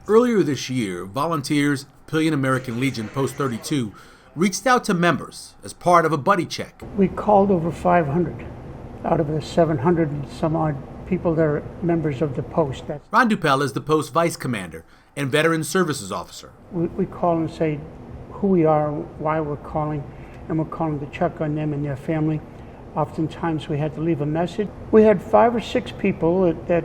Earlier this year, volunteers, Papillion American Legion Post 32, reached out to members as part of a buddy check. We called over 500 out of the 700 and some odd people that are members of the post. Ron Dupel is the post vice commander and veteran services officer. We call and say who we are, why we're calling, and we're calling to check on them and their family. Oftentimes we had to leave a message. We had 5 or 6 people that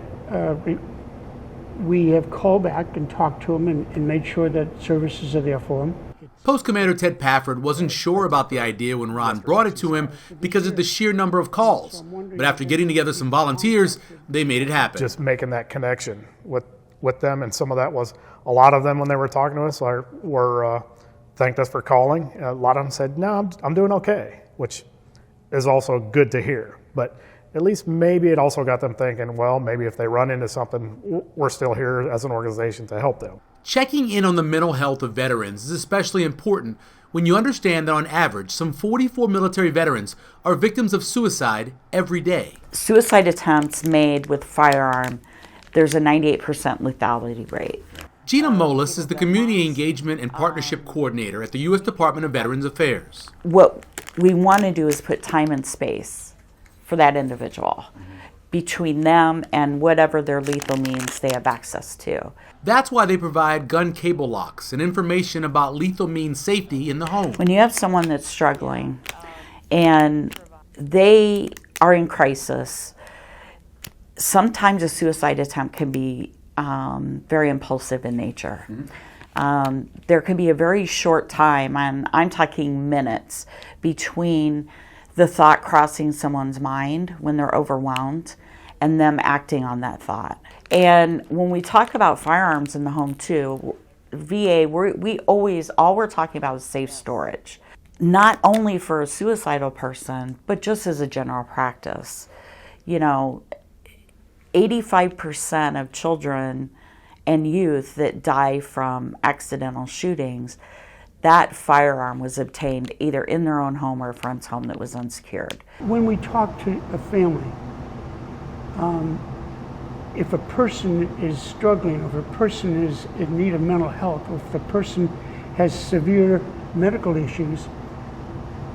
we have called back and talked to them and made sure that services are there for them. Post Commander Ted Pafford wasn't sure about the idea when Ron brought it to him because of the sheer number of calls. But after getting together some volunteers, they made it happen. Just making that connection with them, and some of that was, a lot of them when they were talking to us were thanked us for calling. A lot of them said, no, I'm doing okay, which is also good to hear. But at least maybe it also got them thinking, well, maybe if they run into something, we're still here as an organization to help them. Checking in on the mental health of veterans is especially important when you understand that on average, some 44 military veterans are victims of suicide every day. Suicide attempts made with firearm, there's a 98% lethality rate. Gina Molis is the Community Engagement and Partnership Coordinator at the U.S. Department of Veterans Affairs. What we want to do is put time and space for that individual between them and whatever their lethal means they have access to. That's why they provide gun cable locks and information about lethal means safety in the home. When you have someone that's struggling and they are in crisis, sometimes a suicide attempt can be very impulsive in nature. There can be a very short time, and I'm talking minutes, between the thought crossing someone's mind when they're overwhelmed and them acting on that thought. And when we talk about firearms in the home too, VA, we always, all we're talking about is safe storage. Not only for a suicidal person, but just as a general practice. You know, 85% of children and youth that die from accidental shootings, that firearm was obtained either in their own home or a friend's home that was unsecured. When we talk to a family, if a person is struggling, if a person is in need of mental health, or if the person has severe medical issues,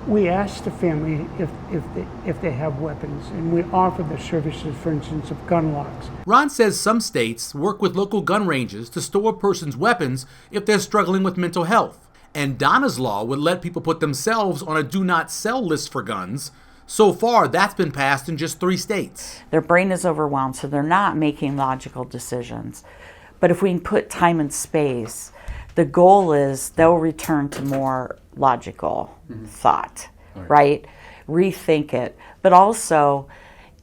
we ask the family if they have weapons, and we offer the services, for instance, of gun locks. Ron says some states work with local gun ranges to store a person's weapons if they're struggling with mental health. And Donna's law would let people put themselves on a do not sell list for guns. So far, that's been passed in just 3 states. Their brain is overwhelmed, so they're not making logical decisions. But if we can put time and space, the goal is they'll return to more logical thought, right? Rethink it. But also,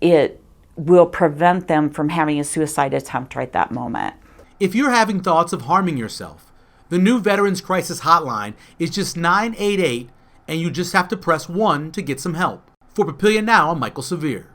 it will prevent them from having a suicide attempt right that moment. If you're having thoughts of harming yourself, the new Veterans Crisis Hotline is just 988, and you just have to press 1 to get some help. For Papillion Now, I'm Michael Severe.